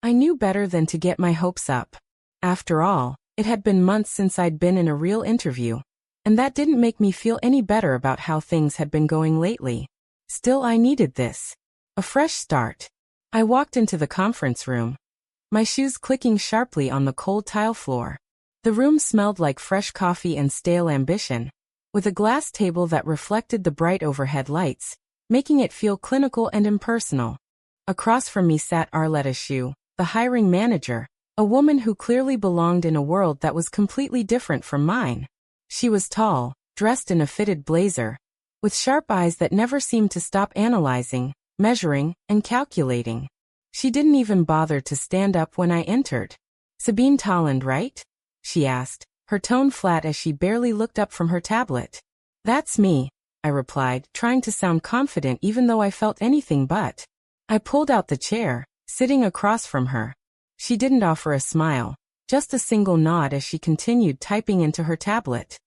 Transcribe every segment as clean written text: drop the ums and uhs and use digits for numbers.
I knew better than to get my hopes up. After all, it had been months since I'd been in a real interview, and that didn't make me feel any better about how things had been going lately. Still, I needed this. A fresh start. I walked into the conference room, my shoes clicking sharply on the cold tile floor. The room smelled like fresh coffee and stale ambition, with a glass table that reflected the bright overhead lights, making it feel clinical and impersonal. Across from me sat Arletta Shue, the hiring manager, a woman who clearly belonged in a world that was completely different from mine. She was tall, dressed in a fitted blazer, with sharp eyes that never seemed to stop analyzing, measuring, and calculating. She didn't even bother to stand up when I entered. "Sabine Tolland, right?" she asked, her tone flat as she barely looked up from her tablet. "That's me," I replied, trying to sound confident even though I felt anything but. I pulled out the chair, sitting across from her. She didn't offer a smile, just a single nod as she continued typing into her tablet.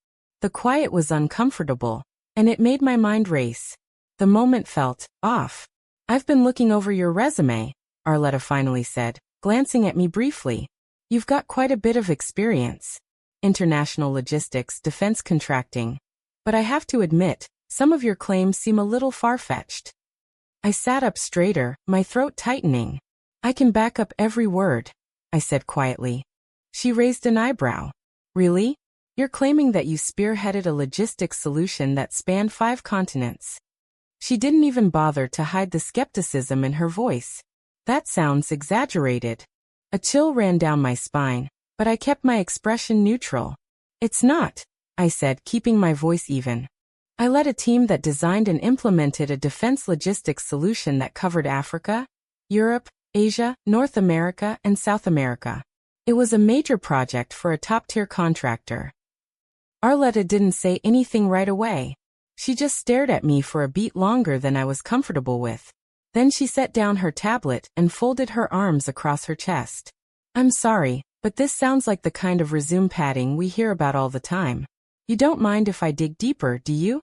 The quiet was uncomfortable, and it made my mind race. The moment felt off. "I've been looking over your resume," Arletta finally said, glancing at me briefly. "You've got quite a bit of experience. International logistics, defense contracting. But I have to admit, some of your claims seem a little far-fetched." I sat up straighter, my throat tightening. "I can back up every word," I said quietly. She raised an eyebrow. "Really? You're claiming that you spearheaded a logistics solution that spanned 5 continents?" She didn't even bother to hide the skepticism in her voice. "That sounds exaggerated." A chill ran down my spine, but I kept my expression neutral. "It's not," I said, keeping my voice even. "I led a team that designed and implemented a defense logistics solution that covered Africa, Europe, Asia, North America, and South America. It was a major project for a top-tier contractor." Arletta didn't say anything right away. She just stared at me for a beat longer than I was comfortable with. Then she set down her tablet and folded her arms across her chest. "I'm sorry, but this sounds like the kind of resume padding we hear about all the time. You don't mind if I dig deeper, do you?"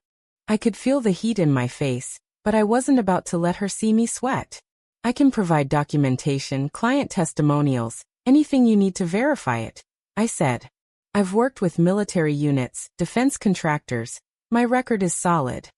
I could feel the heat in my face, but I wasn't about to let her see me sweat. "I can provide documentation, client testimonials, anything you need to verify it," I said. "I've worked with military units, defense contractors. My record is solid."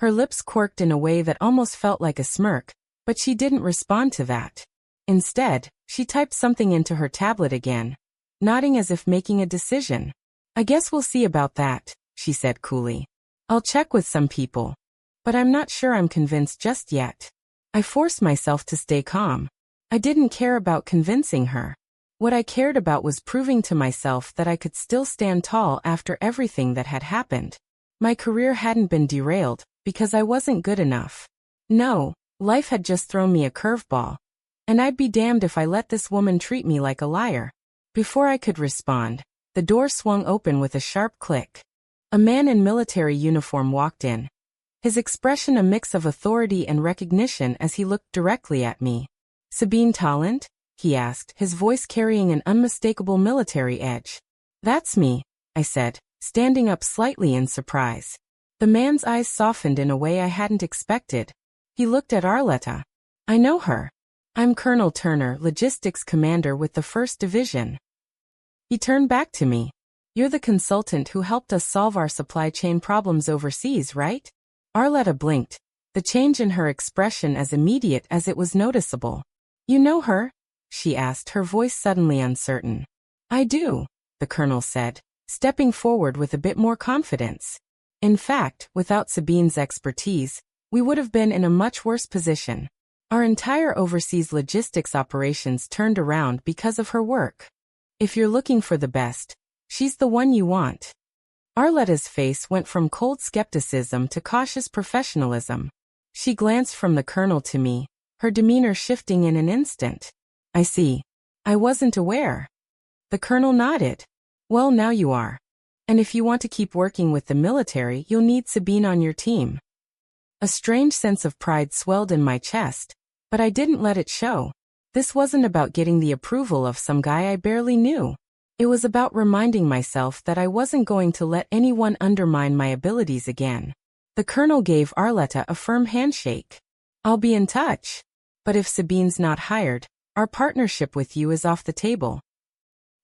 Her lips quirked in a way that almost felt like a smirk, but she didn't respond to that. Instead, she typed something into her tablet again, nodding as if making a decision. "I guess we'll see about that," she said coolly. "I'll check with some people, but I'm not sure I'm convinced just yet." I forced myself to stay calm. I didn't care about convincing her. What I cared about was proving to myself that I could still stand tall after everything that had happened. My career hadn't been derailed because I wasn't good enough. No, life had just thrown me a curveball, and I'd be damned if I let this woman treat me like a liar. Before I could respond, the door swung open with a sharp click. A man in military uniform walked in, his expression a mix of authority and recognition as he looked directly at me. "Sabine Tolland?" he asked, his voice carrying an unmistakable military edge. "That's me," I said, standing up slightly in surprise. The man's eyes softened in a way I hadn't expected. He looked at Arletta. "I know her. I'm Colonel Turner, Logistics Commander with the 1st Division." He turned back to me. "You're the consultant who helped us solve our supply chain problems overseas, right?" Arletta blinked, the change in her expression as immediate as it was noticeable. "You know her?" she asked, her voice suddenly uncertain. "I do," the colonel said, stepping forward with a bit more confidence. In fact, without Sabine's expertise, we would have been in a much worse position. Our entire overseas logistics operations turned around because of her work. If you're looking for the best, she's the one you want. Arletta's face went from cold skepticism to cautious professionalism. She glanced from the colonel to me, her demeanor shifting in an instant. "I see. I wasn't aware." The colonel nodded. "Well, now you are. And if you want to keep working with the military, you'll need Sabine on your team." A strange sense of pride swelled in my chest, but I didn't let it show. This wasn't about getting the approval of some guy I barely knew. It was about reminding myself that I wasn't going to let anyone undermine my abilities again. The colonel gave Arletta a firm handshake. "I'll be in touch. But if Sabine's not hired, Our partnership with you is off the table."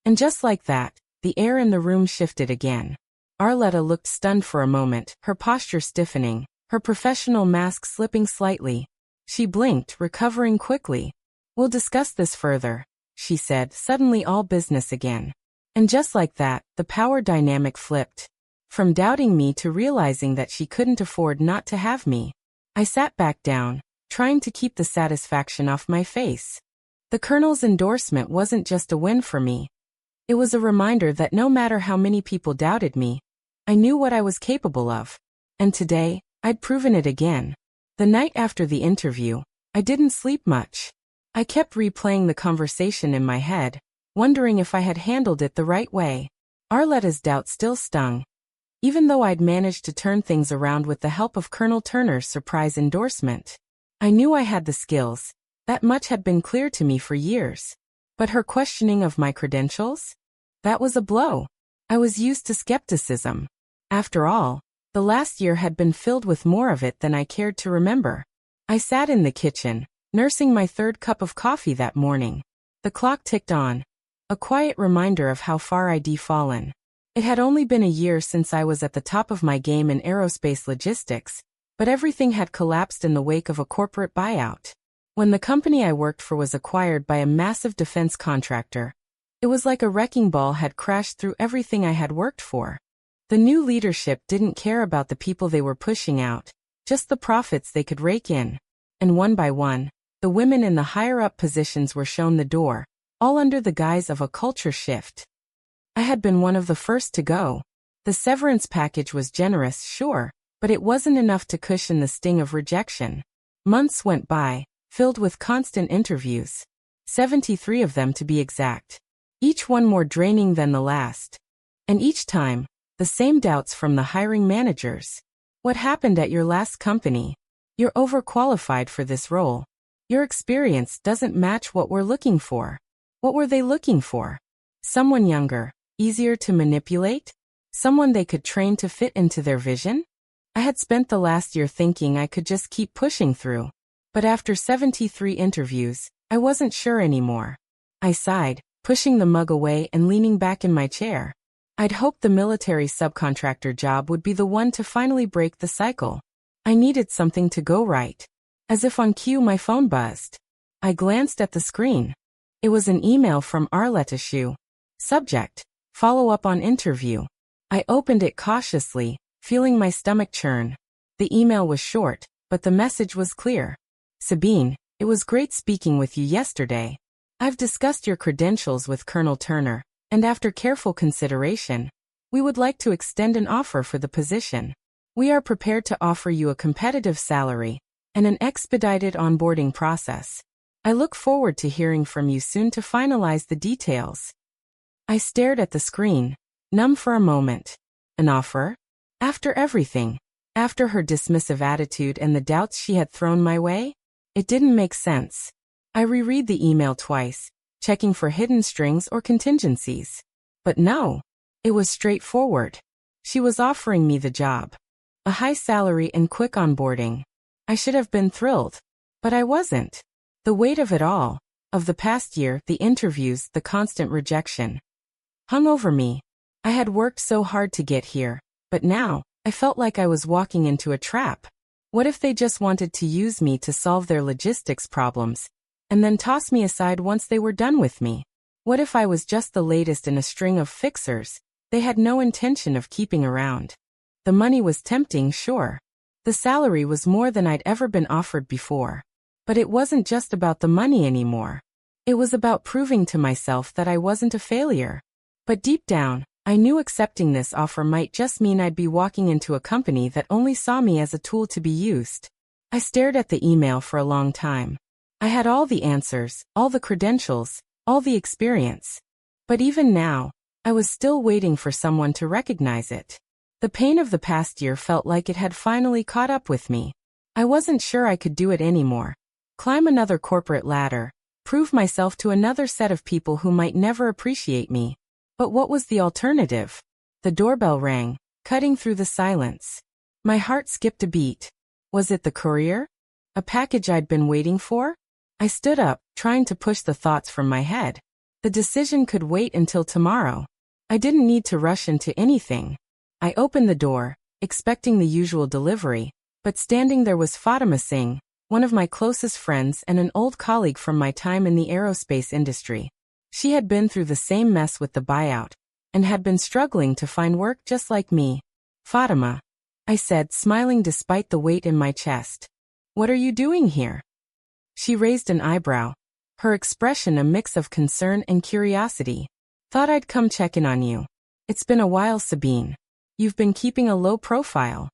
And just like that, the air in the room shifted again. Arletta looked stunned for a moment, her posture stiffening, her professional mask slipping slightly. She blinked, recovering quickly. "We'll discuss this further," she said, suddenly all business again. And just like that, the power dynamic flipped. From doubting me to realizing that she couldn't afford not to have me. I sat back down, trying to keep the satisfaction off my face. The Colonel's endorsement wasn't just a win for me. It was a reminder that no matter how many people doubted me, I knew what I was capable of. And today, I'd proven it again. The night after the interview, I didn't sleep much. I kept replaying the conversation in my head, wondering if I had handled it the right way. Arletta's doubt still stung. Even though I'd managed to turn things around with the help of Colonel Turner's surprise endorsement. I knew I had the skills. That much had been clear to me for years. But her questioning of my credentials? That was a blow. I was used to skepticism. After all, the last year had been filled with more of it than I cared to remember. I sat in the kitchen, nursing my third cup of coffee that morning. The clock ticked on. A quiet reminder of how far I'd fallen. It had only been a year since I was at the top of my game in aerospace logistics, but everything had collapsed in the wake of a corporate buyout. When the company I worked for was acquired by a massive defense contractor, it was like a wrecking ball had crashed through everything I had worked for. The new leadership didn't care about the people they were pushing out, just the profits they could rake in. And one by one, the women in the higher-up positions were shown the door, all under the guise of a culture shift. I had been one of the first to go. The severance package was generous, sure, but it wasn't enough to cushion the sting of rejection. Months went by, filled with constant interviews. 73 of them to be exact. Each one more draining than the last. And each time, the same doubts from the hiring managers. "What happened at your last company? You're overqualified for this role. Your experience doesn't match what we're looking for." What were they looking for? Someone younger, easier to manipulate? Someone they could train to fit into their vision? I had spent the last year thinking I could just keep pushing through. But after 73 interviews, I wasn't sure anymore. I sighed, pushing the mug away and leaning back in my chair. I'd hoped the military subcontractor job would be the one to finally break the cycle. I needed something to go right. As if on cue, my phone buzzed. I glanced at the screen. It was an email from Arletta Shue. Subject: follow up on interview. I opened it cautiously, feeling my stomach churn. The email was short, but the message was clear. "Sabine, it was great speaking with you yesterday. I've discussed your credentials with Colonel Turner, and after careful consideration, we would like to extend an offer for the position. We are prepared to offer you a competitive salary and an expedited onboarding process. I look forward to hearing from you soon to finalize the details." I stared at the screen, numb for a moment. An offer? After everything? After her dismissive attitude and the doubts she had thrown my way? It didn't make sense. I reread the email twice, checking for hidden strings or contingencies. But no, it was straightforward. She was offering me the job. A high salary and quick onboarding. I should have been thrilled. But I wasn't. The weight of it all, of the past year, the interviews, the constant rejection, hung over me. I had worked so hard to get here, but now, I felt like I was walking into a trap. What if they just wanted to use me to solve their logistics problems, and then toss me aside once they were done with me? What if I was just the latest in a string of fixers they had no intention of keeping around? The money was tempting, sure. The salary was more than I'd ever been offered before. But it wasn't just about the money anymore. It was about proving to myself that I wasn't a failure. But deep down, I knew accepting this offer might just mean I'd be walking into a company that only saw me as a tool to be used. I stared at the email for a long time. I had all the answers, all the credentials, all the experience. But even now, I was still waiting for someone to recognize it. The pain of the past year felt like it had finally caught up with me. I wasn't sure I could do it anymore. Climb another corporate ladder, prove myself to another set of people who might never appreciate me. But what was the alternative? The doorbell rang, cutting through the silence. My heart skipped a beat. Was it the courier? A package I'd been waiting for? I stood up, trying to push the thoughts from my head. The decision could wait until tomorrow. I didn't need to rush into anything. I opened the door, expecting the usual delivery, but standing there was Fatima Singh, one of my closest friends and an old colleague from my time in the aerospace industry. She had been through the same mess with the buyout, and had been struggling to find work just like me. "Fatima," I said, smiling despite the weight in my chest. "What are you doing here?" She raised an eyebrow, her expression a mix of concern and curiosity. "Thought I'd come check in on you. It's been a while, Sabine. You've been keeping a low profile."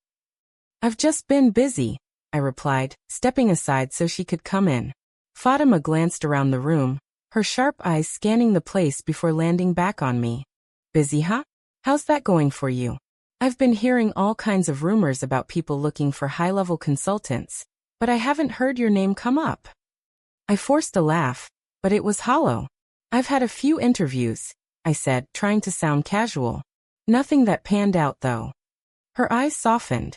"I've just been busy," I replied, stepping aside so she could come in. Fatima glanced around the room, her sharp eyes scanning the place before landing back on me. "Busy, huh? How's that going for you? I've been hearing all kinds of rumors about people looking for high-level consultants, but I haven't heard your name come up." I forced a laugh, but it was hollow. "I've had a few interviews," I said, trying to sound casual. "Nothing that panned out, though." Her eyes softened.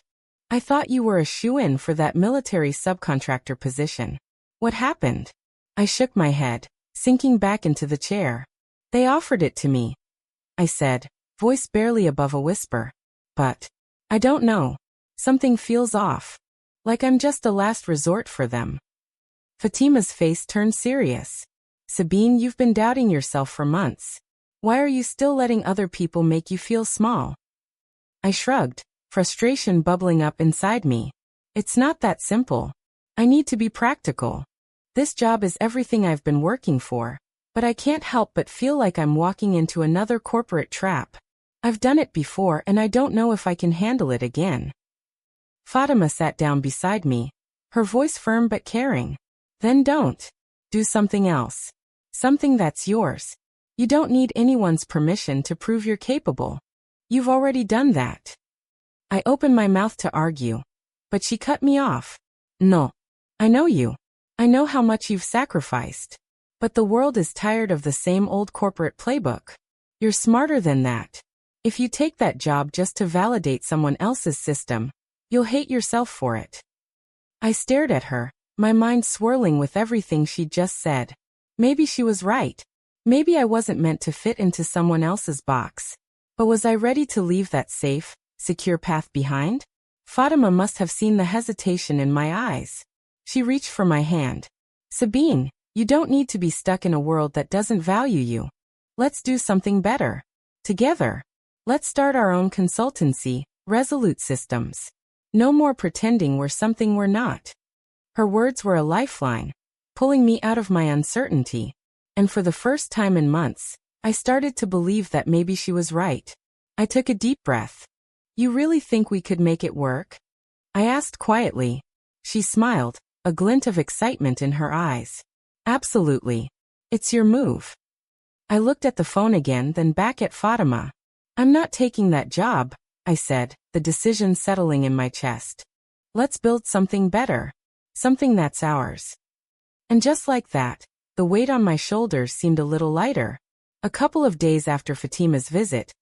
"I thought you were a shoo-in for that military subcontractor position. What happened?" I shook my head, sinking back into the chair. "They offered it to me," I said, voice barely above a whisper. "But I don't know. Something feels off. Like I'm just a last resort for them." Fatima's face turned serious. "Sabine, you've been doubting yourself for months. Why are you still letting other people make you feel small?" I shrugged, frustration bubbling up inside me. "It's not that simple. I need to be practical. This job is everything I've been working for, but I can't help but feel like I'm walking into another corporate trap. I've done it before and I don't know if I can handle it again." Fatima sat down beside me, her voice firm but caring. "Then don't. Do something else. Something that's yours. You don't need anyone's permission to prove you're capable. You've already done that." I opened my mouth to argue, but she cut me off. "No. I know you. I know how much you've sacrificed. But the world is tired of the same old corporate playbook. You're smarter than that. If you take that job just to validate someone else's system, you'll hate yourself for it." I stared at her, my mind swirling with everything she'd just said. Maybe she was right. Maybe I wasn't meant to fit into someone else's box. But was I ready to leave that safe, secure path behind? Fatima must have seen the hesitation in my eyes. She reached for my hand. "Sabine, you don't need to be stuck in a world that doesn't value you. Let's do something better. Together. Let's start our own consultancy, Resolute Systems. No more pretending we're something we're not." Her words were a lifeline, pulling me out of my uncertainty. And for the first time in months, I started to believe that maybe she was right. I took a deep breath. "You really think we could make it work?" I asked quietly. She smiled, a glint of excitement in her eyes. "Absolutely. It's your move." I looked at the phone again, then back at Fatima. "I'm not taking that job," I said, the decision settling in my chest. "Let's build something better. Something that's ours." And just like that, the weight on my shoulders seemed a little lighter. A couple of days after Fatima's visit,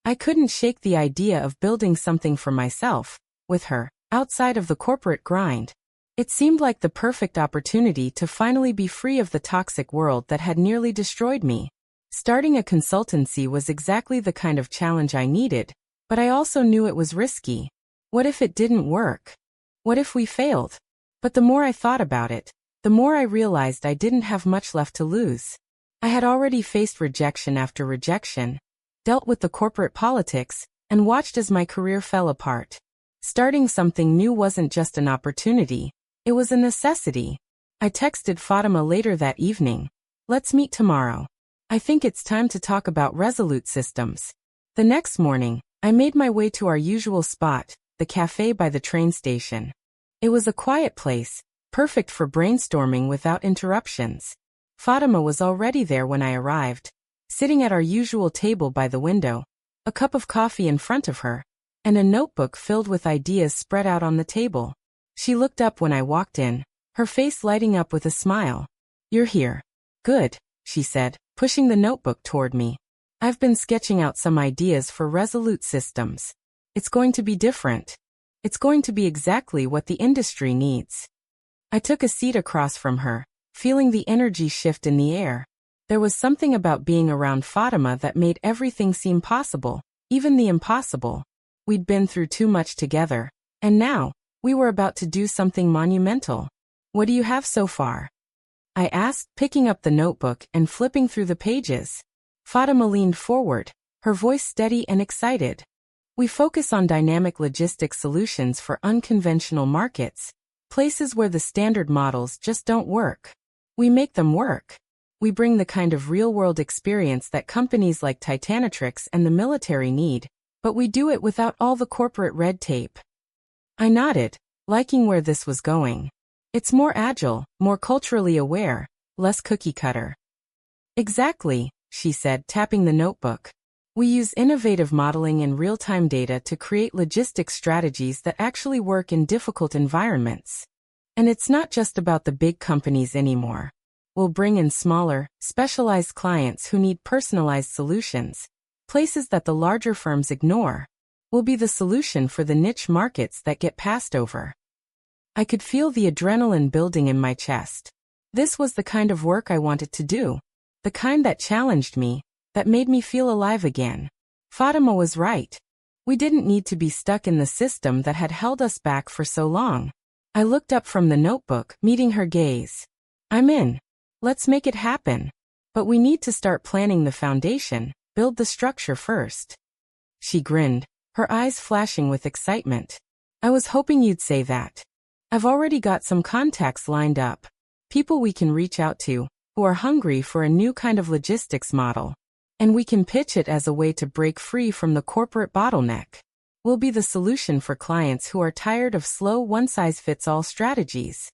I couldn't shake the idea of building something for myself, with her, outside of the corporate grind. It seemed like the perfect opportunity to finally be free of the toxic world that had nearly destroyed me. Starting a consultancy was exactly the kind of challenge I needed, but I also knew it was risky. What if it didn't work? What if we failed? But the more I thought about it, the more I realized I didn't have much left to lose. I had already faced rejection after rejection, dealt with the corporate politics, and watched as my career fell apart. Starting something new wasn't just an opportunity, it was a necessity. I texted Fatima later that evening. "Let's meet tomorrow. I think it's time to talk about Resolute Systems." The next morning, I made my way to our usual spot, the cafe by the train station. It was a quiet place, perfect for brainstorming without interruptions. Fatima was already there when I arrived, sitting at our usual table by the window, a cup of coffee in front of her, and a notebook filled with ideas spread out on the table. She looked up when I walked in, her face lighting up with a smile. "You're here. Good," she said, pushing the notebook toward me. "I've been sketching out some ideas for Resolute Systems. It's going to be different. It's going to be exactly what the industry needs." I took a seat across from her, feeling the energy shift in the air. There was something about being around Fatima that made everything seem possible, even the impossible. We'd been through too much together, and now, we were about to do something monumental. What do you have so far? I asked, picking up the notebook and flipping through the pages. Fatima leaned forward, her voice steady and excited. We focus on dynamic logistics solutions for unconventional markets, places where the standard models just don't work. We make them work. We bring the kind of real-world experience that companies like Titanitrix and the military need, but we do it without all the corporate red tape. I nodded, liking where this was going. It's more agile, more culturally aware, less cookie-cutter. Exactly, she said, tapping the notebook. We use innovative modeling and real-time data to create logistics strategies that actually work in difficult environments. And it's not just about the big companies anymore. We'll bring in smaller, specialized clients who need personalized solutions, places that the larger firms ignore. We'll be the solution for the niche markets that get passed over. I could feel the adrenaline building in my chest. This was the kind of work I wanted to do. The kind that challenged me, that made me feel alive again. Fatima was right. We didn't need to be stuck in the system that had held us back for so long. I looked up from the notebook, meeting her gaze. I'm in. Let's make it happen. But we need to start planning the foundation, build the structure first. She grinned, her eyes flashing with excitement. I was hoping you'd say that. I've already got some contacts lined up. People we can reach out to, who are hungry for a new kind of logistics model. And we can pitch it as a way to break free from the corporate bottleneck. We'll be the solution for clients who are tired of slow one-size-fits-all strategies.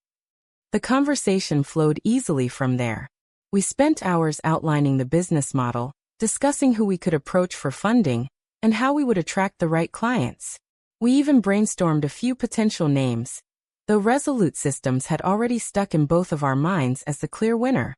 The conversation flowed easily from there. We spent hours outlining the business model, discussing who we could approach for funding, and how we would attract the right clients. We even brainstormed a few potential names, though Resolute Systems had already stuck in both of our minds as the clear winner.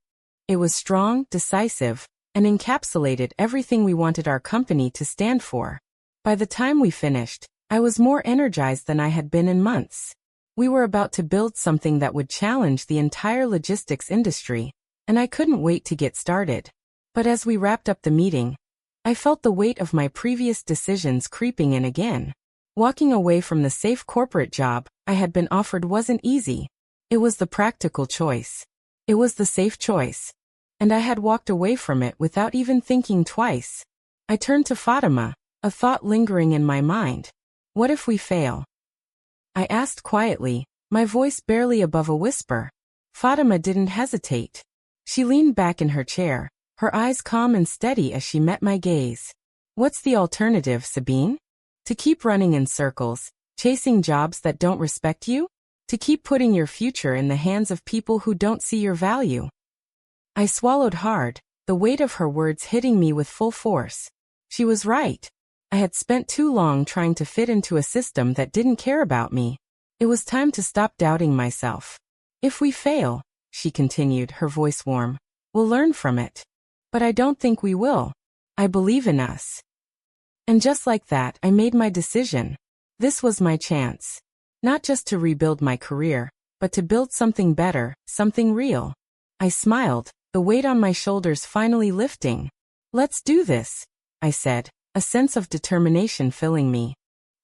It was strong, decisive, and encapsulated everything we wanted our company to stand for. By the time we finished, I was more energized than I had been in months. We were about to build something that would challenge the entire logistics industry, and I couldn't wait to get started. But as we wrapped up the meeting, I felt the weight of my previous decisions creeping in again. Walking away from the safe corporate job I had been offered wasn't easy. It was the practical choice. It was the safe choice. And I had walked away from it without even thinking twice. I turned to Fatima, a thought lingering in my mind. What if we fail? I asked quietly, my voice barely above a whisper. Fatima didn't hesitate. She leaned back in her chair, her eyes calm and steady as she met my gaze. What's the alternative, Sabine? To keep running in circles, chasing jobs that don't respect you? To keep putting your future in the hands of people who don't see your value? I swallowed hard, the weight of her words hitting me with full force. She was right. I had spent too long trying to fit into a system that didn't care about me. It was time to stop doubting myself. If we fail, she continued, her voice warm, we'll learn from it. But I don't think we will. I believe in us. And just like that, I made my decision. This was my chance. Not just to rebuild my career, but to build something better, something real. I smiled, the weight on my shoulders finally lifting. Let's do this, I said, a sense of determination filling me.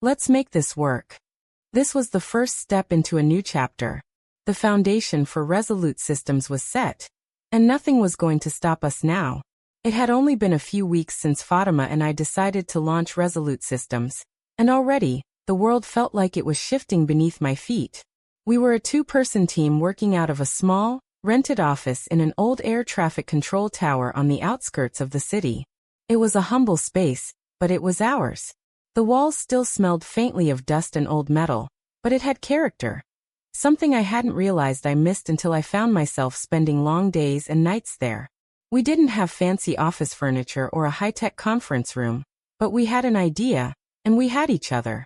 Let's make this work. This was the first step into a new chapter. The foundation for Resolute Systems was set, and nothing was going to stop us now. It had only been a few weeks since Fatima and I decided to launch Resolute Systems, and already, the world felt like it was shifting beneath my feet. We were a two-person team working out of a small, rented office in an old air traffic control tower on the outskirts of the city. It was a humble space, but it was ours. The walls still smelled faintly of dust and old metal, but it had character. Something I hadn't realized I missed until I found myself spending long days and nights there. We didn't have fancy office furniture or a high-tech conference room, but we had an idea, and we had each other.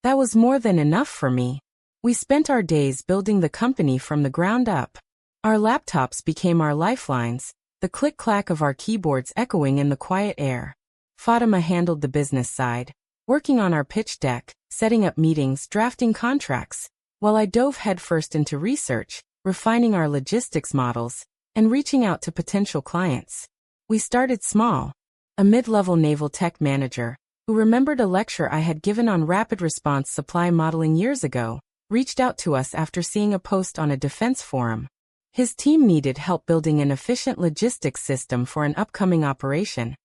That was more than enough for me. We spent our days building the company from the ground up. Our laptops became our lifelines, the click-clack of our keyboards echoing in the quiet air. Fatima handled the business side, working on our pitch deck, setting up meetings, drafting contracts, while I dove headfirst into research, refining our logistics models, and reaching out to potential clients. We started small. A mid-level naval tech manager, who remembered a lecture I had given on rapid response supply modeling years ago, reached out to us after seeing a post on a defense forum. His team needed help building an efficient logistics system for an upcoming operation,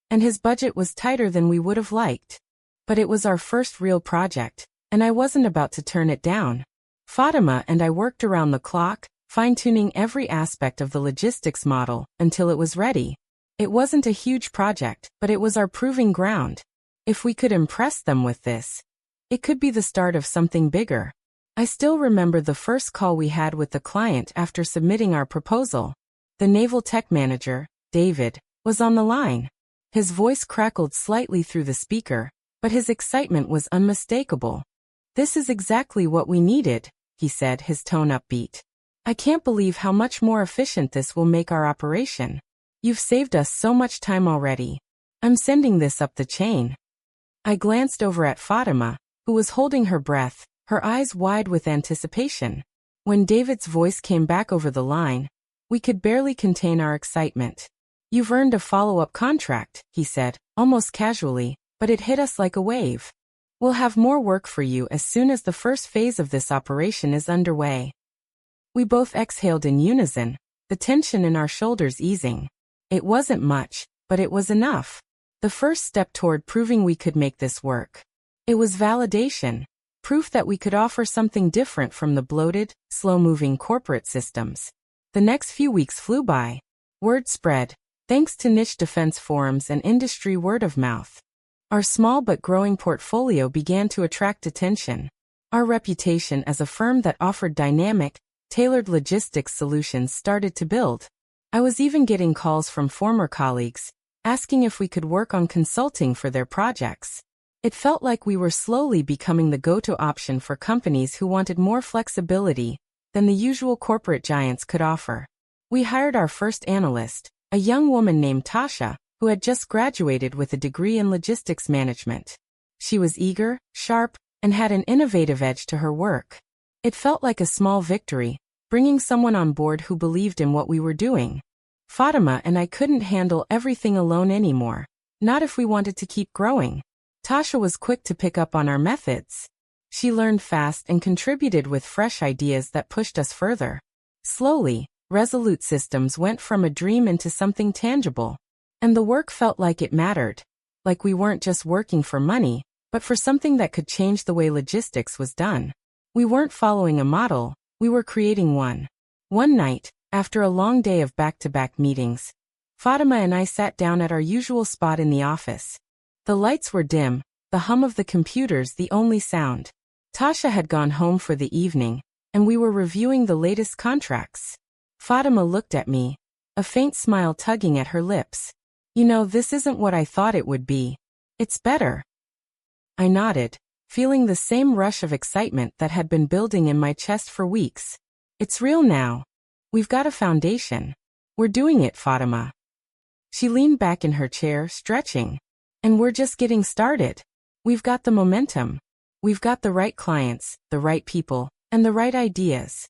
and his budget was tighter than we would have liked. But it was our first real project, and I wasn't about to turn it down. Fatima and I worked around the clock, fine-tuning every aspect of the logistics model until it was ready. It wasn't a huge project, but it was our proving ground. If we could impress them with this, it could be the start of something bigger. I still remember the first call we had with the client after submitting our proposal. The naval tech manager, David, was on the line. His voice crackled slightly through the speaker, but his excitement was unmistakable. "This is exactly what we needed," he said, his tone upbeat. "I can't believe how much more efficient this will make our operation. You've saved us so much time already. I'm sending this up the chain." I glanced over at Fatima, who was holding her breath, her eyes wide with anticipation. When David's voice came back over the line, we could barely contain our excitement. "You've earned a follow-up contract," he said, almost casually, but it hit us like a wave. "We'll have more work for you as soon as the first phase of this operation is underway." We both exhaled in unison, the tension in our shoulders easing. It wasn't much, but it was enough. The first step toward proving we could make this work. It was validation. Proof that we could offer something different from the bloated, slow-moving corporate systems. The next few weeks flew by. Word spread, thanks to niche defense forums and industry word of mouth. Our small but growing portfolio began to attract attention. Our reputation as a firm that offered dynamic, tailored logistics solutions started to build. I was even getting calls from former colleagues, asking if we could work on consulting for their projects. It felt like we were slowly becoming the go-to option for companies who wanted more flexibility than the usual corporate giants could offer. We hired our first analyst, a young woman named Tasha, who had just graduated with a degree in logistics management. She was eager, sharp, and had an innovative edge to her work. It felt like a small victory, bringing someone on board who believed in what we were doing. Fatima and I couldn't handle everything alone anymore, not if we wanted to keep growing. Tasha was quick to pick up on our methods. She learned fast and contributed with fresh ideas that pushed us further. Slowly, Resolute Systems went from a dream into something tangible. And the work felt like it mattered. Like we weren't just working for money, but for something that could change the way logistics was done. We weren't following a model, we were creating one. One night, after a long day of back-to-back meetings, Fatima and I sat down at our usual spot in the office. The lights were dim, the hum of the computers the only sound. Tasha had gone home for the evening, and we were reviewing the latest contracts. Fatima looked at me, a faint smile tugging at her lips. "You know, this isn't what I thought it would be. It's better." I nodded, feeling the same rush of excitement that had been building in my chest for weeks. "It's real now. We've got a foundation. We're doing it, Fatima." She leaned back in her chair, stretching. "And we're just getting started. We've got the momentum. We've got the right clients, the right people, and the right ideas."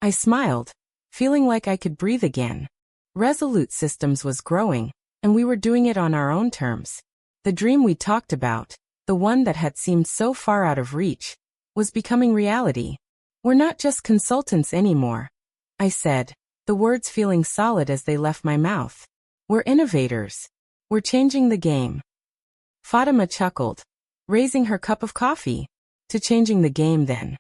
I smiled, feeling like I could breathe again. Resolute Systems was growing, and we were doing it on our own terms. The dream we talked about, the one that had seemed so far out of reach, was becoming reality. "We're not just consultants anymore," I said, the words feeling solid as they left my mouth. "We're innovators. We're changing the game." Fatima chuckled, raising her cup of coffee. "To changing the game, then?"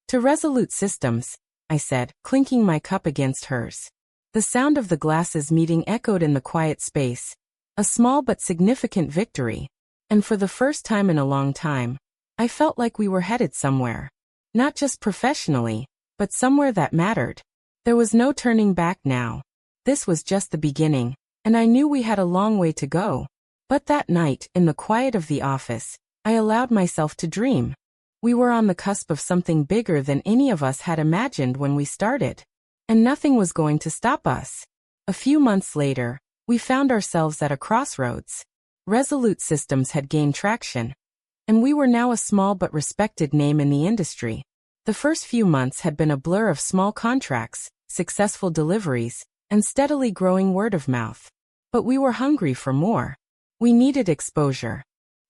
"To Resolute Systems," I said, clinking my cup against hers. The sound of the glasses meeting echoed in the quiet space, a small but significant victory. And for the first time in a long time, I felt like we were headed somewhere. Not just professionally, but somewhere that mattered. There was no turning back now. This was just the beginning, and I knew we had a long way to go. But that night, in the quiet of the office, I allowed myself to dream. We were on the cusp of something bigger than any of us had imagined when we started. And nothing was going to stop us. A few months later, we found ourselves at a crossroads. Resolute Systems had gained traction, and we were now a small but respected name in the industry. The first few months had been a blur of small contracts, successful deliveries, and steadily growing word of mouth. But we were hungry for more. We needed exposure.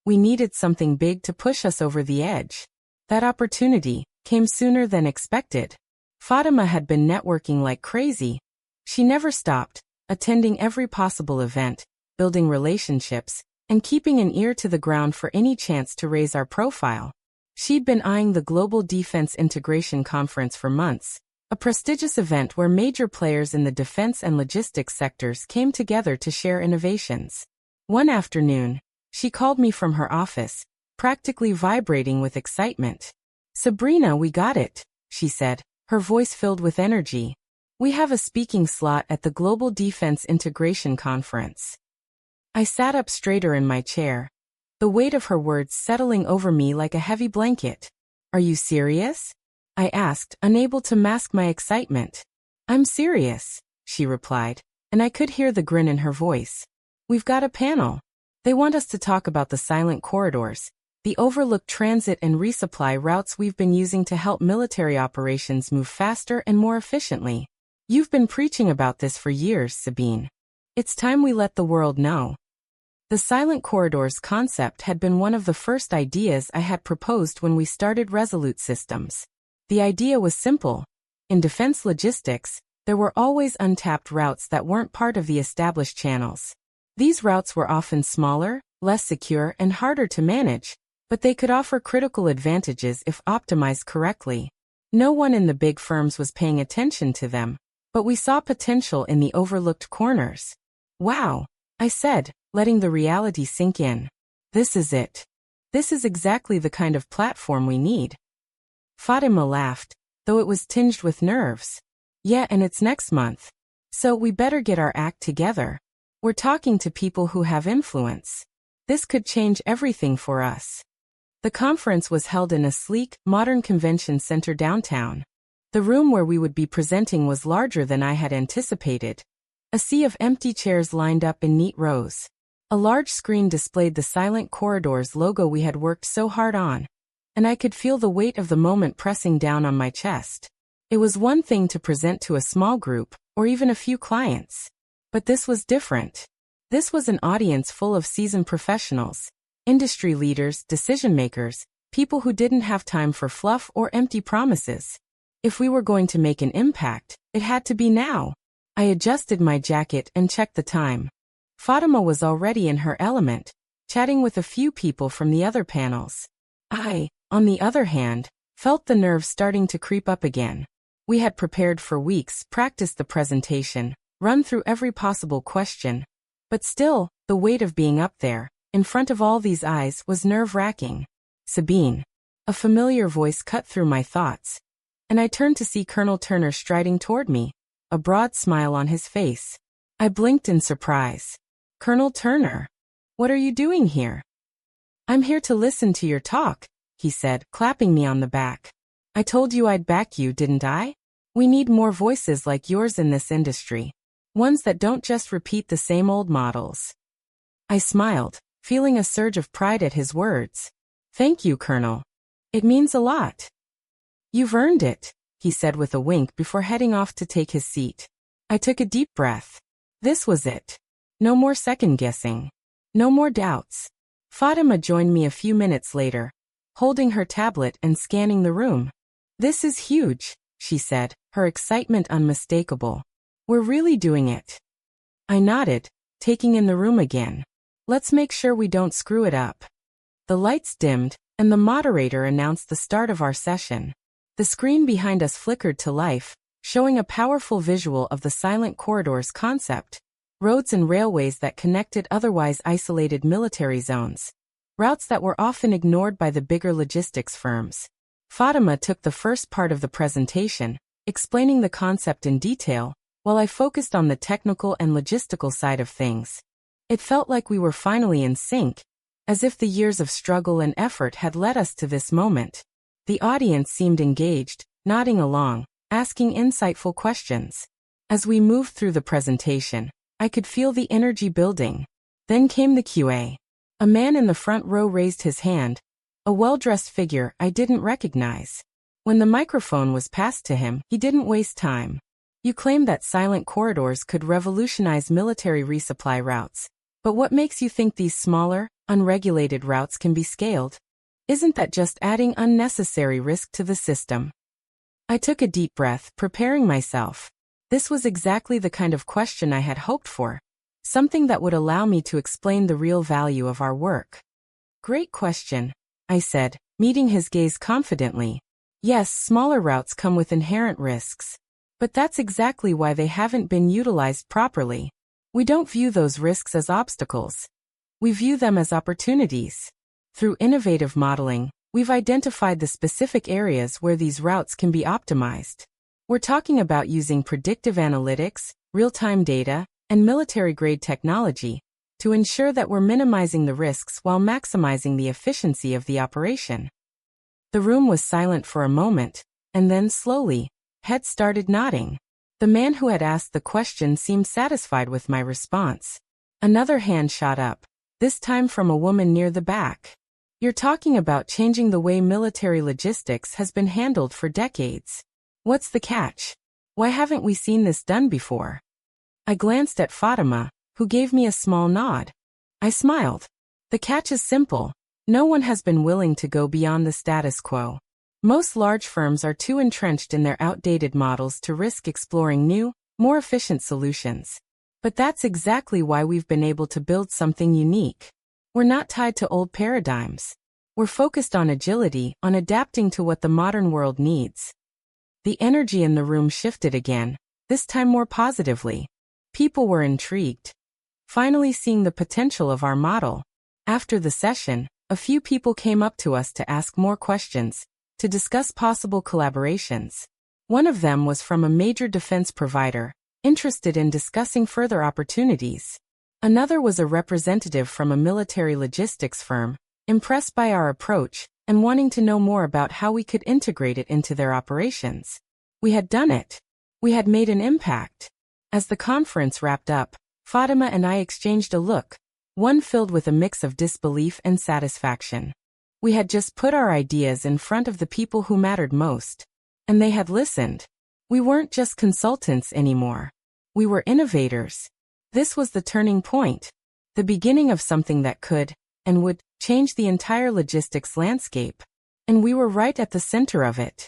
We needed something big to push us over the edge. That opportunity came sooner than expected. Fatima had been networking like crazy. She never stopped, attending every possible event, building relationships, and keeping an ear to the ground for any chance to raise our profile. She'd been eyeing the Global Defense Integration Conference for months, a prestigious event where major players in the defense and logistics sectors came together to share innovations. One afternoon, she called me from her office, practically vibrating with excitement. "Sabrina, we got it," she said, her voice filled with energy. "We have a speaking slot at the Global Defense Integration Conference." I sat up straighter in my chair, the weight of her words settling over me like a heavy blanket. "Are you serious?" I asked, unable to mask my excitement. "I'm serious," she replied, and I could hear the grin in her voice. "We've got a panel. They want us to talk about the silent corridors, the overlooked transit and resupply routes we've been using to help military operations move faster and more efficiently. You've been preaching about this for years, Sabine. It's time we let the world know." The silent corridors concept had been one of the first ideas I had proposed when we started Resolute Systems. The idea was simple. In defense logistics, there were always untapped routes that weren't part of the established channels. These routes were often smaller, less secure, and harder to manage, but they could offer critical advantages if optimized correctly. No one in the big firms was paying attention to them, but we saw potential in the overlooked corners. "Wow," I said, letting the reality sink in. "This is it. This is exactly the kind of platform we need." Fatima laughed, though it was tinged with nerves. "Yeah, and it's next month. So we better get our act together. We're talking to people who have influence. This could change everything for us." The conference was held in a sleek, modern convention center downtown. The room where we would be presenting was larger than I had anticipated. A sea of empty chairs lined up in neat rows. A large screen displayed the Silent Corridors logo we had worked so hard on, and I could feel the weight of the moment pressing down on my chest. It was one thing to present to a small group, or even a few clients. But this was different. This was an audience full of seasoned professionals, industry leaders, decision-makers, people who didn't have time for fluff or empty promises. If we were going to make an impact, it had to be now. I adjusted my jacket and checked the time. Fatima was already in her element, chatting with a few people from the other panels. I, on the other hand, felt the nerves starting to creep up again. We had prepared for weeks, practiced the presentation, run through every possible question. But still, the weight of being up there, in front of all these eyes, was nerve-wracking. "Sabine." A familiar voice cut through my thoughts, and I turned to see Colonel Turner striding toward me, a broad smile on his face. I blinked in surprise. "Colonel Turner, what are you doing here?" "I'm here to listen to your talk," he said, clapping me on the back. "I told you I'd back you, didn't I? We need more voices like yours in this industry. Ones that don't just repeat the same old models." I smiled, feeling a surge of pride at his words. "Thank you, Colonel. It means a lot." "You've earned it," he said with a wink before heading off to take his seat. I took a deep breath. This was it. No more second-guessing. No more doubts. Fatima joined me a few minutes later, holding her tablet and scanning the room. "This is huge," she said, her excitement unmistakable. "We're really doing it." I nodded, taking in the room again. "Let's make sure we don't screw it up." The lights dimmed, and the moderator announced the start of our session. The screen behind us flickered to life, showing a powerful visual of the Silent Corridors concept. Roads and railways that connected otherwise isolated military zones. Routes that were often ignored by the bigger logistics firms. Fatima took the first part of the presentation, explaining the concept in detail, while I focused on the technical and logistical side of things. It felt like we were finally in sync, as if the years of struggle and effort had led us to this moment. The audience seemed engaged, nodding along, asking insightful questions. As we moved through the presentation, I could feel the energy building. Then came the Q&A. A man in the front row raised his hand, a well-dressed figure I didn't recognize. When the microphone was passed to him, he didn't waste time. You claim that silent corridors could revolutionize military resupply routes. But what makes you think these smaller, unregulated routes can be scaled? Isn't that just adding unnecessary risk to the system? I took a deep breath, preparing myself. This was exactly the kind of question I had hoped for. Something that would allow me to explain the real value of our work. Great question, I said, meeting his gaze confidently. Yes, smaller routes come with inherent risks. But that's exactly why they haven't been utilized properly. We don't view those risks as obstacles. We view them as opportunities. Through innovative modeling, we've identified the specific areas where these routes can be optimized. We're talking about using predictive analytics, real-time data, and military-grade technology to ensure that we're minimizing the risks while maximizing the efficiency of the operation. The room was silent for a moment, and then slowly, heads started nodding. The man who had asked the question seemed satisfied with my response. Another hand shot up, this time from a woman near the back. You're talking about changing the way military logistics has been handled for decades. What's the catch? Why haven't we seen this done before? I glanced at Fatima, who gave me a small nod. I smiled. The catch is simple. No one has been willing to go beyond the status quo. Most large firms are too entrenched in their outdated models to risk exploring new, more efficient solutions. But that's exactly why we've been able to build something unique. We're not tied to old paradigms. We're focused on agility, on adapting to what the modern world needs. The energy in the room shifted again, this time more positively. People were intrigued, finally seeing the potential of our model. After the session, a few people came up to us to ask more questions, to discuss possible collaborations. One of them was from a major defense provider, interested in discussing further opportunities. Another was a representative from a military logistics firm, impressed by our approach and wanting to know more about how we could integrate it into their operations. We had done it. We had made an impact. As the conference wrapped up, Fatima and I exchanged a look, one filled with a mix of disbelief and satisfaction. We had just put our ideas in front of the people who mattered most, and they had listened. We weren't just consultants anymore. We were innovators. This was the turning point, the beginning of something that could, and would, change the entire logistics landscape. And we were right at the center of it.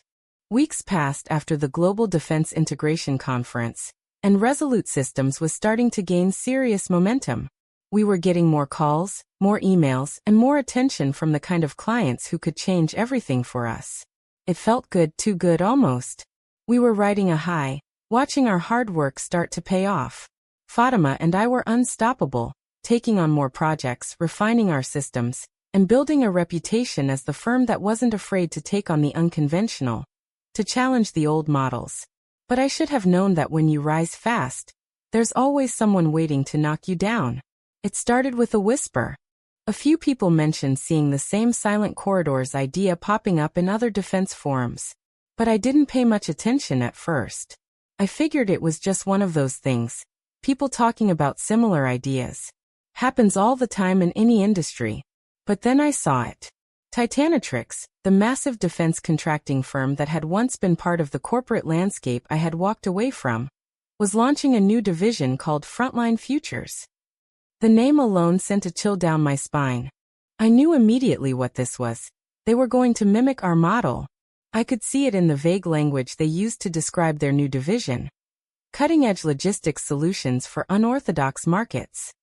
Weeks passed after the Global Defense Integration Conference, and Resolute Systems was starting to gain serious momentum. We were getting more calls, more emails, and more attention from the kind of clients who could change everything for us. It felt good, too good almost. We were riding a high, watching our hard work start to pay off. Fatima and I were unstoppable, taking on more projects, refining our systems, and building a reputation as the firm that wasn't afraid to take on the unconventional, to challenge the old models. But I should have known that when you rise fast, there's always someone waiting to knock you down. It started with a whisper. A few people mentioned seeing the same silent corridors idea popping up in other defense forums. But I didn't pay much attention at first. I figured it was just one of those things. People talking about similar ideas. Happens all the time in any industry. But then I saw it. Titanitrix, the massive defense contracting firm that had once been part of the corporate landscape I had walked away from, was launching a new division called Frontline Futures. The name alone sent a chill down my spine. I knew immediately what this was. They were going to mimic our model. I could see it in the vague language they used to describe their new division. Cutting-edge logistics solutions for unorthodox markets.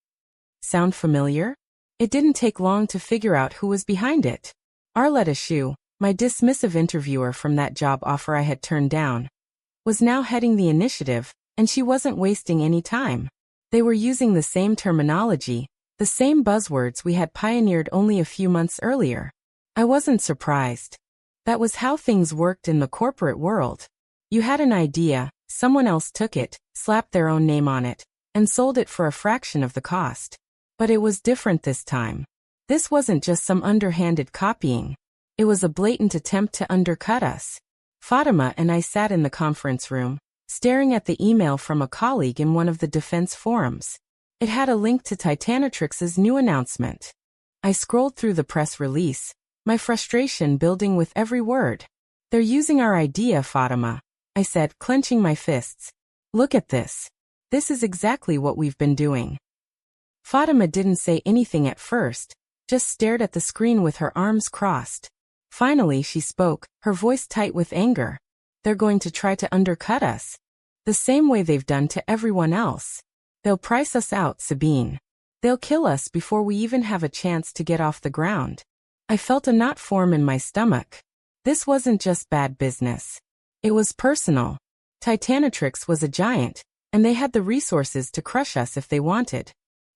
Sound familiar? It didn't take long to figure out who was behind it. Arletta Shue, my dismissive interviewer from that job offer I had turned down, was now heading the initiative, and she wasn't wasting any time. They were using the same terminology, the same buzzwords we had pioneered only a few months earlier. I wasn't surprised. That was how things worked in the corporate world. You had an idea, someone else took it, slapped their own name on it, and sold it for a fraction of the cost. But it was different this time. This wasn't just some underhanded copying. It was a blatant attempt to undercut us. Fatima and I sat in the conference room, staring at the email from a colleague in one of the defense forums. It had a link to Titanitrix's new announcement. I scrolled through the press release, my frustration building with every word. They're using our idea, Fatima, I said, clenching my fists. Look at this. This is exactly what we've been doing. Fatima didn't say anything at first, just stared at the screen with her arms crossed. Finally she spoke, her voice tight with anger. They're going to try to undercut us. The same way they've done to everyone else. They'll price us out, Sabine. They'll kill us before we even have a chance to get off the ground. I felt a knot form in my stomach. This wasn't just bad business. It was personal. Titanatrix was a giant, and they had the resources to crush us if they wanted.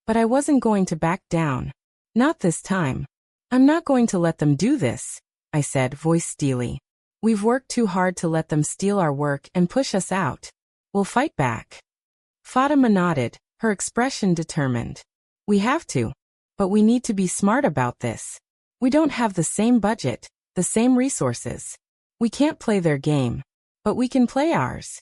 But I wasn't going to back down. Not this time. I'm not going to let them do this, I said, voice steely. We've worked too hard to let them steal our work and push us out. We'll fight back. Fatima nodded, her expression determined. We have to. But we need to be smart about this. We don't have the same budget, the same resources. We can't play their game. But we can play ours.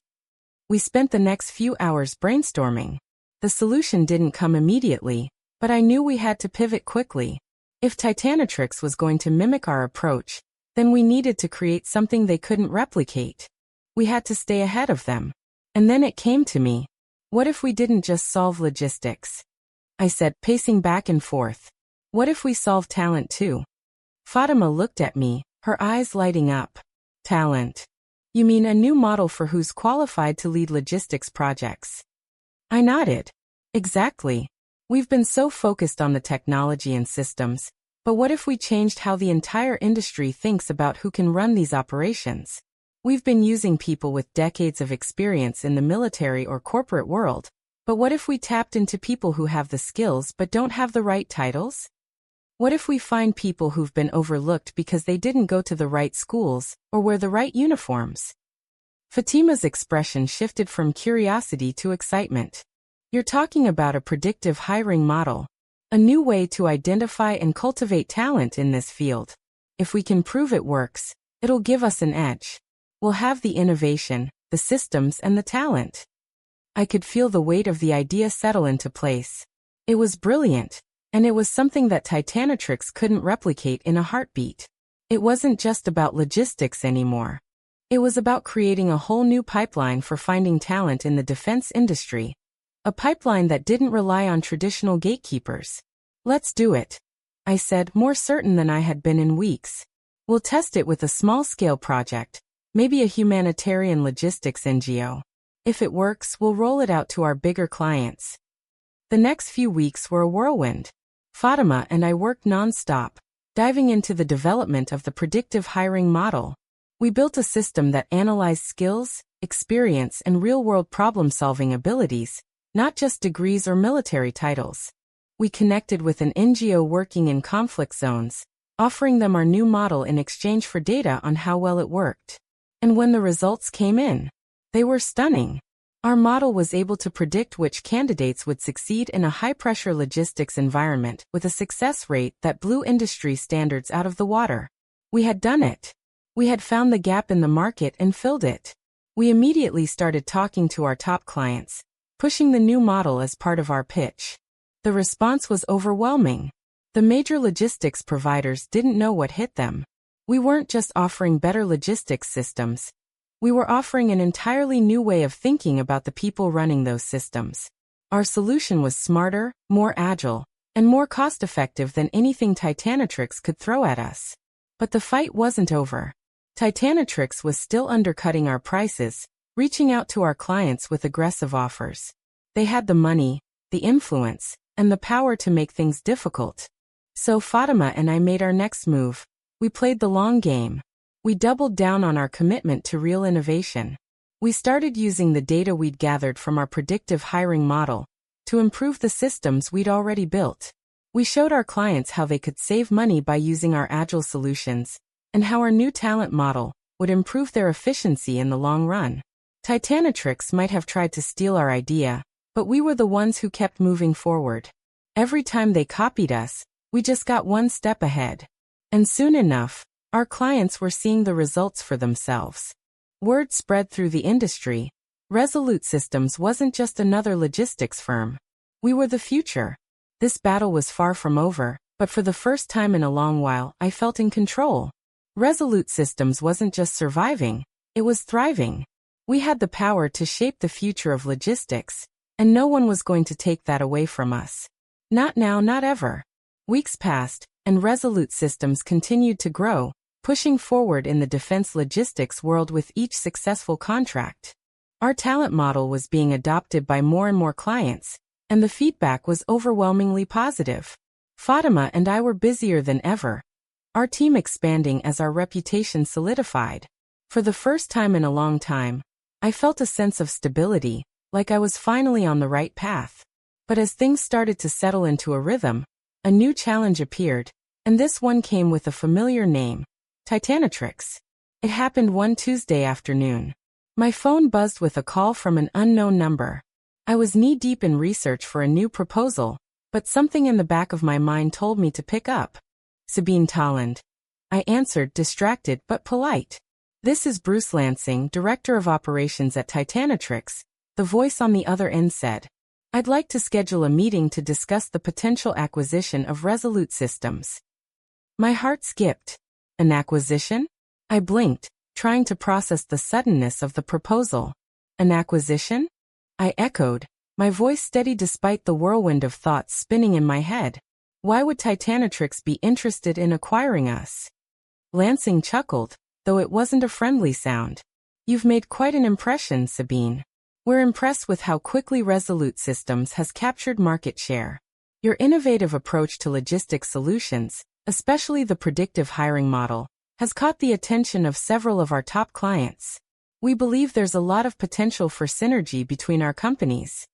We spent the next few hours brainstorming. The solution didn't come immediately, but I knew we had to pivot quickly. If Titanatrix was going to mimic our approach, then we needed to create something they couldn't replicate. We had to stay ahead of them. And then it came to me. What if we didn't just solve logistics? I said, pacing back and forth. What if we solved talent too? Fatima looked at me, her eyes lighting up. Talent. You mean a new model for who's qualified to lead logistics projects? I nodded. Exactly. We've been so focused on the technology and systems, but what if we changed how the entire industry thinks about who can run these operations? We've been using people with decades of experience in the military or corporate world, but what if we tapped into people who have the skills but don't have the right titles? What if we find people who've been overlooked because they didn't go to the right schools or wear the right uniforms? Fatima's expression shifted from curiosity to excitement. You're talking about a predictive hiring model, a new way to identify and cultivate talent in this field. If we can prove it works, it'll give us an edge. We'll have the innovation, the systems, and the talent. I could feel the weight of the idea settle into place. It was brilliant, and it was something that Titanatrix couldn't replicate in a heartbeat. It wasn't just about logistics anymore. It was about creating a whole new pipeline for finding talent in the defense industry. A pipeline that didn't rely on traditional gatekeepers. Let's do it, I said, more certain than I had been in weeks. We'll test it with a small-scale project, maybe a humanitarian logistics NGO. If it works, we'll roll it out to our bigger clients. The next few weeks were a whirlwind. Fatima and I worked non-stop, diving into the development of the predictive hiring model. We built a system that analyzed skills, experience, and real-world problem-solving abilities, not just degrees or military titles. We connected with an NGO working in conflict zones, offering them our new model in exchange for data on how well it worked. And when the results came in, they were stunning. Our model was able to predict which candidates would succeed in a high-pressure logistics environment with a success rate that blew industry standards out of the water. We had done it. We had found the gap in the market and filled it. We immediately started talking to our top clients, pushing the new model as part of our pitch. The response was overwhelming. The major logistics providers didn't know what hit them. We weren't just offering better logistics systems. We were offering an entirely new way of thinking about the people running those systems. Our solution was smarter, more agile, and more cost-effective than anything Titanatrix could throw at us. But the fight wasn't over. Titanatrix was still undercutting our prices, reaching out to our clients with aggressive offers. They had the money, the influence, and the power to make things difficult. So Fatima and I made our next move. We played the long game. We doubled down on our commitment to real innovation. We started using the data we'd gathered from our predictive hiring model to improve the systems we'd already built. We showed our clients how they could save money by using our agile solutions, and how our new talent model would improve their efficiency in the long run. Titanatrix might have tried to steal our idea, but we were the ones who kept moving forward. Every time they copied us, we just got one step ahead. And soon enough, our clients were seeing the results for themselves. Word spread through the industry. Resolute Systems wasn't just another logistics firm. We were the future. This battle was far from over, but for the first time in a long while, I felt in control. Resolute Systems wasn't just surviving, it was thriving. We had the power to shape the future of logistics, and no one was going to take that away from us. Not now, not ever. Weeks passed, and Resolute Systems continued to grow, pushing forward in the defense logistics world with each successful contract. Our talent model was being adopted by more and more clients, and the feedback was overwhelmingly positive. Fatima and I were busier than ever, our team expanding as our reputation solidified. For the first time in a long time, I felt a sense of stability, like I was finally on the right path. But as things started to settle into a rhythm, a new challenge appeared, and this one came with a familiar name, Titanatrix. It happened one Tuesday afternoon. My phone buzzed with a call from an unknown number. I was knee-deep in research for a new proposal, but something in the back of my mind told me to pick up. Sabine Tolland. I answered, distracted but polite. This is Bruce Lansing, Director of Operations at Titanatrix, the voice on the other end said. I'd like to schedule a meeting to discuss the potential acquisition of Resolute Systems. My heart skipped. An acquisition? I blinked, trying to process the suddenness of the proposal. An acquisition? I echoed, my voice steady despite the whirlwind of thoughts spinning in my head. Why would Titanatrix be interested in acquiring us? Lansing chuckled, though it wasn't a friendly sound. You've made quite an impression, Sabine. We're impressed with how quickly Resolute Systems has captured market share. Your innovative approach to logistics solutions, especially the predictive hiring model, has caught the attention of several of our top clients. We believe there's a lot of potential for synergy between our companies.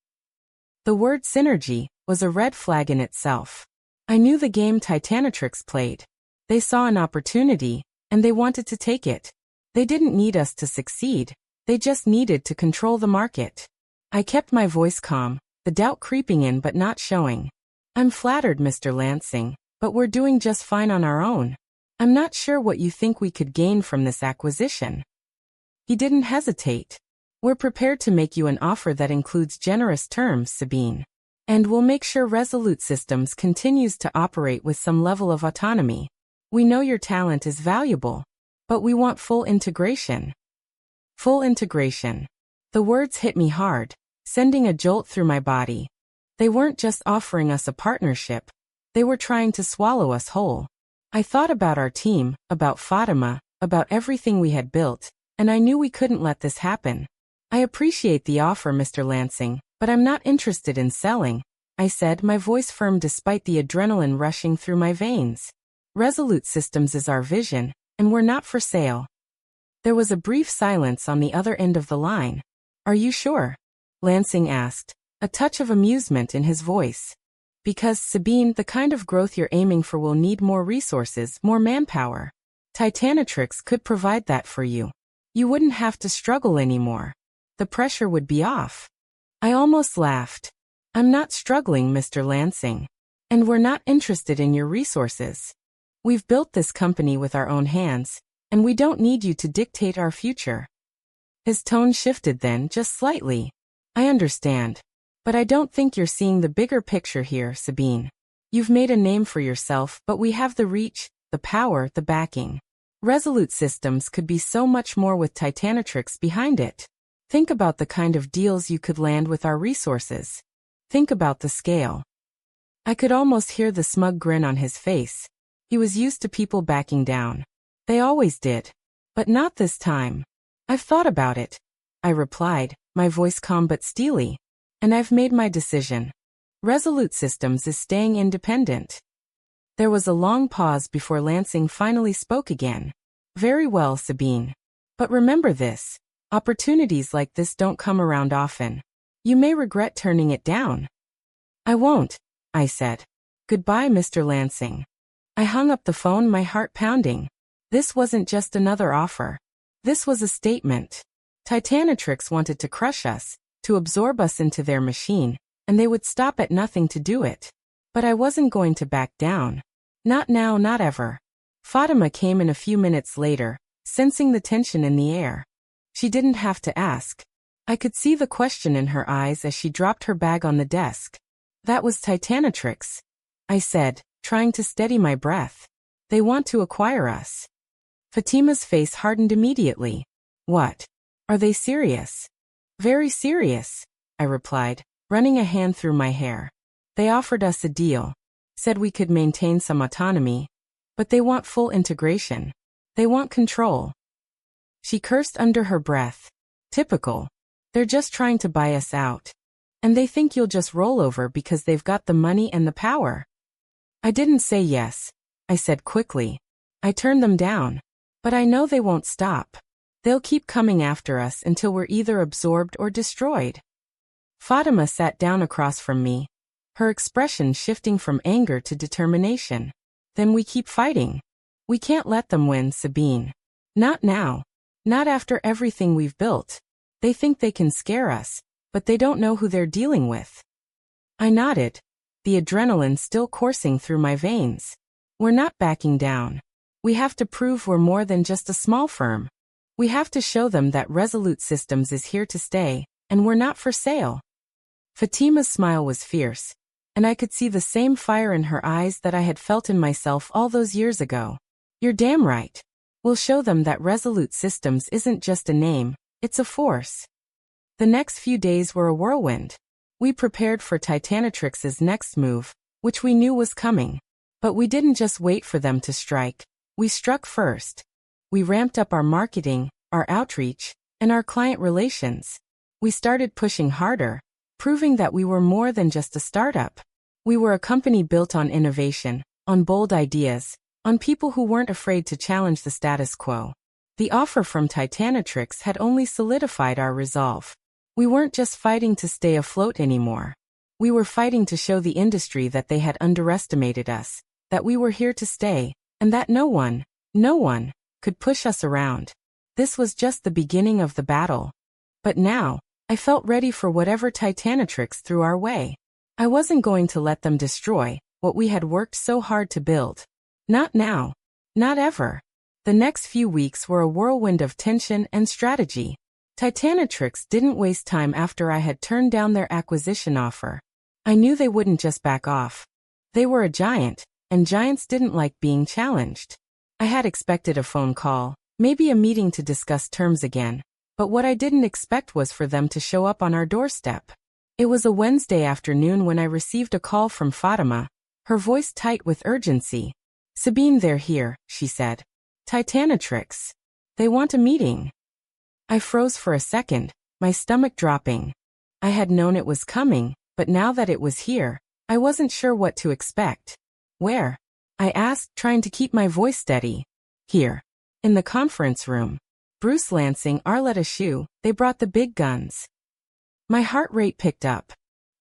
The word synergy was a red flag in itself. I knew the game Titanatrix played. They saw an opportunity, and they wanted to take it. They didn't need us to succeed, they just needed to control the market. I kept my voice calm, the doubt creeping in but not showing. I'm flattered, Mr. Lansing, but we're doing just fine on our own. I'm not sure what you think we could gain from this acquisition. He didn't hesitate. We're prepared to make you an offer that includes generous terms, Sabine. And we'll make sure Resolute Systems continues to operate with some level of autonomy. We know your talent is valuable, but we want full integration. Full integration. The words hit me hard, sending a jolt through my body. They weren't just offering us a partnership, they were trying to swallow us whole. I thought about our team, about Fatima, about everything we had built, and I knew we couldn't let this happen. I appreciate the offer, Mr. Lansing, but I'm not interested in selling, I said, my voice firm despite the adrenaline rushing through my veins. Resolute Systems is our vision, and we're not for sale. There was a brief silence on the other end of the line. Are you sure? Lansing asked, a touch of amusement in his voice. Because, Sabine, the kind of growth you're aiming for will need more resources, more manpower. Titanatrix could provide that for you. You wouldn't have to struggle anymore. The pressure would be off. I almost laughed. I'm not struggling, Mr. Lansing. And we're not interested in your resources. We've built this company with our own hands, and we don't need you to dictate our future. His tone shifted then, just slightly. I understand. But I don't think you're seeing the bigger picture here, Sabine. You've made a name for yourself, but we have the reach, the power, the backing. Resolute Systems could be so much more with Titanatrix behind it. Think about the kind of deals you could land with our resources. Think about the scale. I could almost hear the smug grin on his face. He was used to people backing down. They always did. But not this time. I've thought about it, I replied, my voice calm but steely. And I've made my decision. Resolute Systems is staying independent. There was a long pause before Lansing finally spoke again. Very well, Sabine. But remember this. Opportunities like this don't come around often. You may regret turning it down. I won't, I said. Goodbye, Mr. Lansing. I hung up the phone, my heart pounding. This wasn't just another offer. This was a statement. Titanatrix wanted to crush us, to absorb us into their machine, and they would stop at nothing to do it. But I wasn't going to back down. Not now, not ever. Fatima came in a few minutes later, sensing the tension in the air. She didn't have to ask. I could see the question in her eyes as she dropped her bag on the desk. That was Titanatrix, I said, trying to steady my breath. They want to acquire us. Fatima's face hardened immediately. What? Are they serious? Very serious, I replied, running a hand through my hair. They offered us a deal. Said we could maintain some autonomy. But they want full integration. They want control. She cursed under her breath. Typical. They're just trying to buy us out. And they think you'll just roll over because they've got the money and the power. I didn't say yes, I said quickly. I turned them down. But I know they won't stop. They'll keep coming after us until we're either absorbed or destroyed. Fatima sat down across from me, her expression shifting from anger to determination. Then we keep fighting. We can't let them win, Sabine. Not now. Not after everything we've built. They think they can scare us, but they don't know who they're dealing with. I nodded, the adrenaline still coursing through my veins. We're not backing down. We have to prove we're more than just a small firm. We have to show them that Resolute Systems is here to stay, and we're not for sale. Fatima's smile was fierce, and I could see the same fire in her eyes that I had felt in myself all those years ago. You're damn right. We'll show them that Resolute Systems isn't just a name, it's a force. The next few days were a whirlwind. We prepared for Titanitrix's next move, which we knew was coming. But we didn't just wait for them to strike. We struck first. We ramped up our marketing, our outreach, and our client relations. We started pushing harder, proving that we were more than just a startup. We were a company built on innovation, on bold ideas, on people who weren't afraid to challenge the status quo. The offer from Titanitrix had only solidified our resolve. We weren't just fighting to stay afloat anymore. We were fighting to show the industry that they had underestimated us, that we were here to stay, and that no one could push us around. This was just the beginning of the battle. But now, I felt ready for whatever Titanitrix threw our way. I wasn't going to let them destroy what we had worked so hard to build. Not now. Not ever. The next few weeks were a whirlwind of tension and strategy. Titanitrix didn't waste time after I had turned down their acquisition offer. I knew they wouldn't just back off. They were a giant, and giants didn't like being challenged. I had expected a phone call, maybe a meeting to discuss terms again, but what I didn't expect was for them to show up on our doorstep. It was a Wednesday afternoon when I received a call from Fatima, her voice tight with urgency. Sabine, they're here, she said. Titanitrix. They want a meeting. I froze for a second, my stomach dropping. I had known it was coming, but now that it was here, I wasn't sure what to expect. Where? I asked, trying to keep my voice steady. Here. In the conference room. Bruce Lansing, Arletta Shue, they brought the big guns. My heart rate picked up.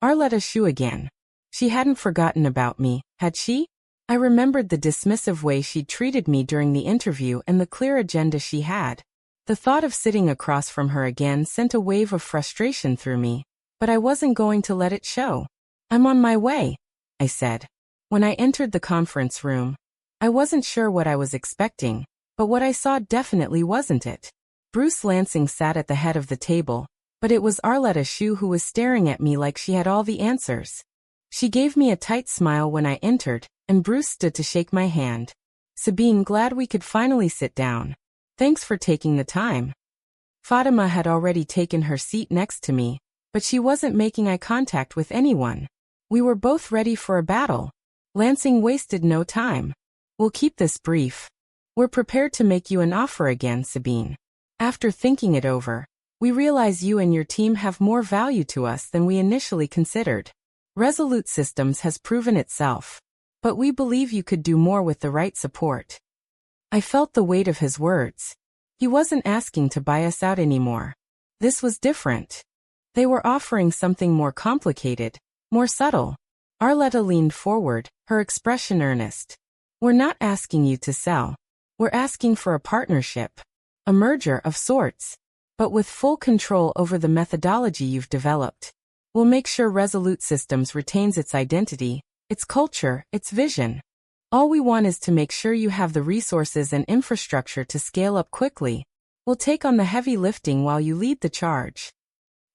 Arletta Shue again. She hadn't forgotten about me, had she? I remembered the dismissive way she'd treated me during the interview and the clear agenda she had. The thought of sitting across from her again sent a wave of frustration through me, but I wasn't going to let it show. I'm on my way, I said. When I entered the conference room, I wasn't sure what I was expecting, but what I saw definitely wasn't it. Bruce Lansing sat at the head of the table, but it was Arletta Shue who was staring at me like she had all the answers. She gave me a tight smile when I entered, and Bruce stood to shake my hand. Sabine, glad we could finally sit down. Thanks for taking the time. Fatima had already taken her seat next to me, but she wasn't making eye contact with anyone. We were both ready for a battle. Lansing wasted no time. We'll keep this brief. We're prepared to make you an offer again, Sabine. After thinking it over, we realize you and your team have more value to us than we initially considered. Resolute Systems has proven itself, but we believe you could do more with the right support. I felt the weight of his words. He wasn't asking to buy us out anymore. This was different. They were offering something more complicated, more subtle. Arletta leaned forward, her expression earnest. We're not asking you to sell. We're asking for a partnership. A merger of sorts. But with full control over the methodology you've developed. We'll make sure Resolute Systems retains its identity, its culture, its vision. All we want is to make sure you have the resources and infrastructure to scale up quickly. We'll take on the heavy lifting while you lead the charge.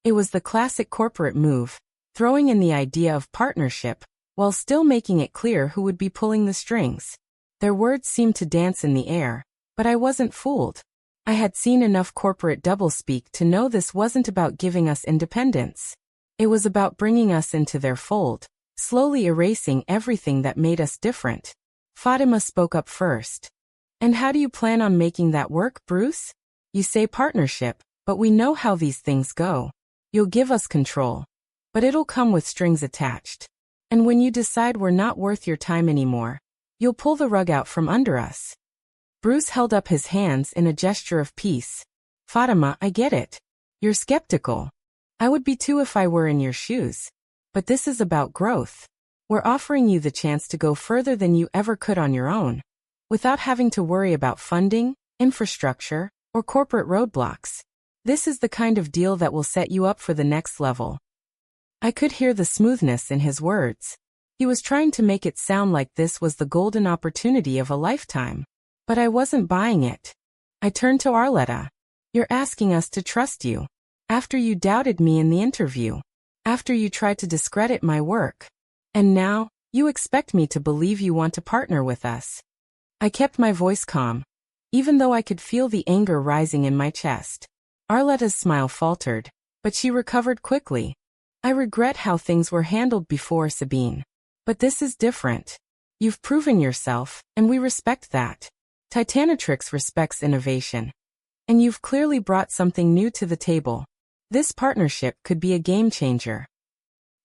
It was the classic corporate move, throwing in the idea of partnership, while still making it clear who would be pulling the strings. Their words seemed to dance in the air, But I wasn't fooled. I had seen enough corporate doublespeak to know this wasn't about giving us independence. It was about bringing us into their fold, slowly erasing everything that made us different. Fatima spoke up first. And how do you plan on making that work, Bruce? You say partnership, but we know how these things go. You'll give us control. But it'll come with strings attached. And when you decide we're not worth your time anymore, you'll pull the rug out from under us. Bruce held up his hands in a gesture of peace. Fatima, I get it. You're skeptical. I would be too if I were in your shoes. But this is about growth. We're offering you the chance to go further than you ever could on your own, without having to worry about funding, infrastructure, or corporate roadblocks. This is the kind of deal that will set you up for the next level. I could hear the smoothness in his words. He was trying to make it sound like this was the golden opportunity of a lifetime. But I wasn't buying it. I turned to Arletta. You're asking us to trust you. After you doubted me in the interview. After you tried to discredit my work. And now, you expect me to believe you want to partner with us. I kept my voice calm, even though I could feel the anger rising in my chest. Arletta's smile faltered, but she recovered quickly. I regret how things were handled before, Sabine. But this is different. You've proven yourself, and we respect that. Titanatrix respects innovation. And you've clearly brought something new to the table. This partnership could be a game changer.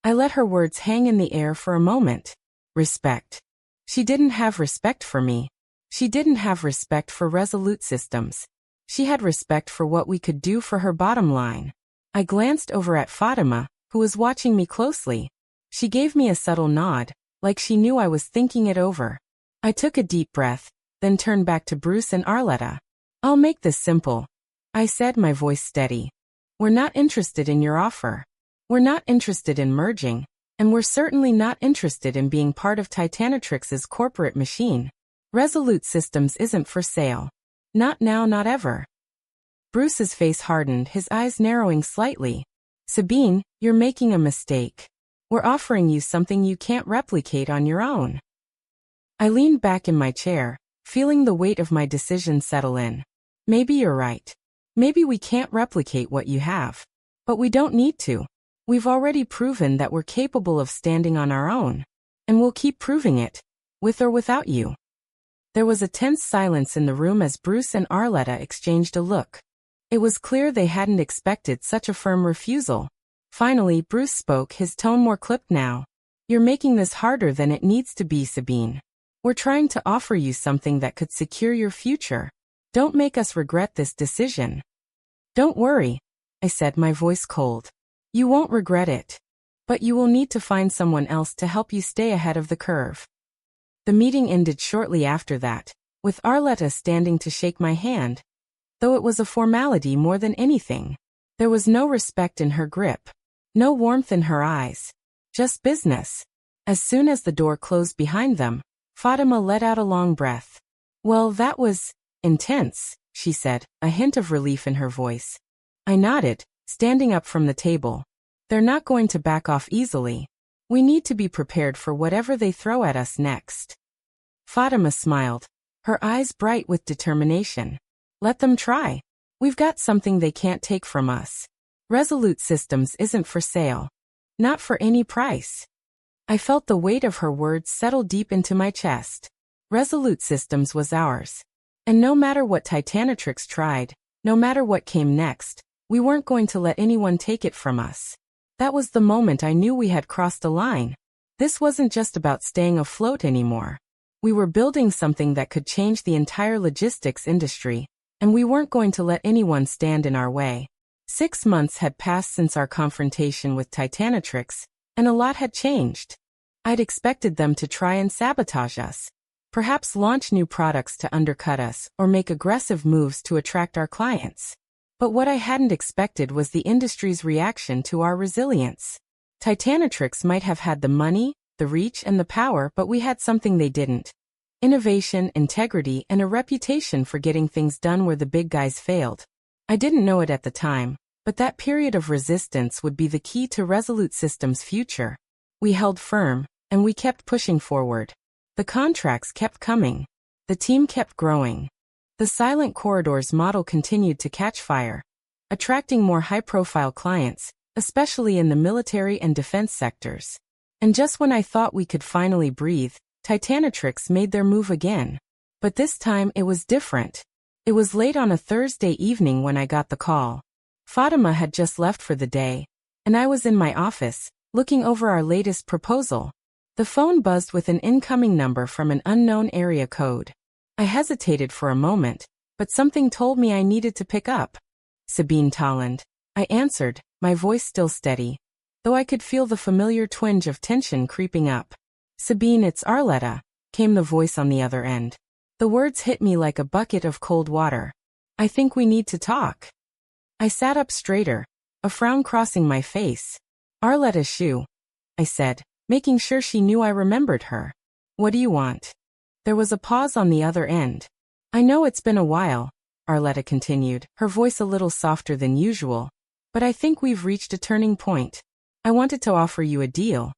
I let her words hang in the air for a moment. Respect. She didn't have respect for me. She didn't have respect for Resolute Systems. She had respect for what we could do for her bottom line. I glanced over at Fatima, who was watching me closely. She gave me a subtle nod, like she knew I was thinking it over. I took a deep breath, then turned back to Bruce and Arletta. I'll make this simple. I said, my voice steady. We're not interested in your offer. We're not interested in merging, and we're certainly not interested in being part of Titanatrix's corporate machine. Resolute Systems isn't for sale. Not now, not ever. Bruce's face hardened, his eyes narrowing slightly. Sabine, you're making a mistake. We're offering you something you can't replicate on your own. I leaned back in my chair, feeling the weight of my decision settle in. Maybe you're right. Maybe we can't replicate what you have. But we don't need to. We've already proven that we're capable of standing on our own. And we'll keep proving it, with or without you. There was a tense silence in the room as Bruce and Arletta exchanged a look. It was clear they hadn't expected such a firm refusal. Finally, Bruce spoke, his tone more clipped now. You're making this harder than it needs to be, Sabine. We're trying to offer you something that could secure your future. Don't make us regret this decision. Don't worry, I said, my voice cold. You won't regret it. But you will need to find someone else to help you stay ahead of the curve. The meeting ended shortly after that, with Arletta standing to shake my hand. Though it was a formality more than anything. There was no respect in her grip. No warmth in her eyes. Just business. As soon as the door closed behind them, Fatima let out a long breath. Well, that was intense, she said, a hint of relief in her voice. I nodded, standing up from the table. They're not going to back off easily. We need to be prepared for whatever they throw at us next. Fatima smiled, her eyes bright with determination. Let them try. We've got something they can't take from us. Resolute Systems isn't for sale. Not for any price. I felt the weight of her words settle deep into my chest. Resolute Systems was ours. And no matter what Titanatrix tried, no matter what came next, we weren't going to let anyone take it from us. That was the moment I knew we had crossed a line. This wasn't just about staying afloat anymore. We were building something that could change the entire logistics industry, and we weren't going to let anyone stand in our way. 6 months had passed since our confrontation with Titanatrix, and a lot had changed. I'd expected them to try and sabotage us. Perhaps launch new products to undercut us or make aggressive moves to attract our clients. But what I hadn't expected was the industry's reaction to our resilience. Titanatrix might have had the money, the reach, and the power, but we had something they didn't. Innovation, integrity, and a reputation for getting things done where the big guys failed. I didn't know it at the time, but that period of resistance would be the key to Resolute Systems' future. We held firm, and we kept pushing forward. The contracts kept coming. The team kept growing. The silent corridors model continued to catch fire, attracting more high-profile clients, especially in the military and defense sectors. And just when I thought we could finally breathe, Titanitrix made their move again. But this time it was different. It was late on a Thursday evening when I got the call. Fatima had just left for the day, and I was in my office, looking over our latest proposal. The phone buzzed with an incoming number from an unknown area code. I hesitated for a moment, but something told me I needed to pick up. Sabine Tolland. I answered, my voice still steady, though I could feel the familiar twinge of tension creeping up. Sabine, it's Arletta, came the voice on the other end. The words hit me like a bucket of cold water. I think we need to talk. I sat up straighter, a frown crossing my face. Arletta Shue, I said, making sure she knew I remembered her. What do you want? There was a pause on the other end. I know it's been a while, Arletta continued, her voice a little softer than usual, but I think we've reached a turning point. I wanted to offer you a deal.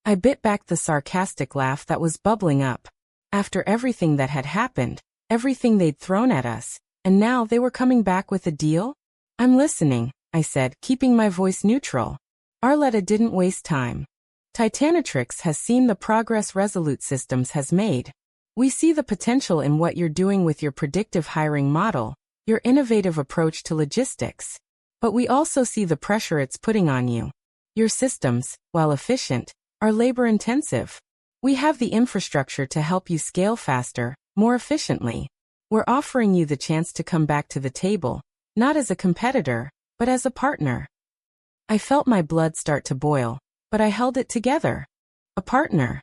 I bit back the sarcastic laugh that was bubbling up. After everything that had happened, everything they'd thrown at us, and now they were coming back with a deal? I'm listening, I said, keeping my voice neutral. Arletta didn't waste time. Titanitrix has seen the progress Resolute Systems has made. We see the potential in what you're doing with your predictive hiring model, your innovative approach to logistics. But we also see the pressure it's putting on you. Your systems, while efficient, are labor-intensive. We have the infrastructure to help you scale faster, more efficiently. We're offering you the chance to come back to the table, not as a competitor, but as a partner. I felt my blood start to boil, but I held it together. A partner.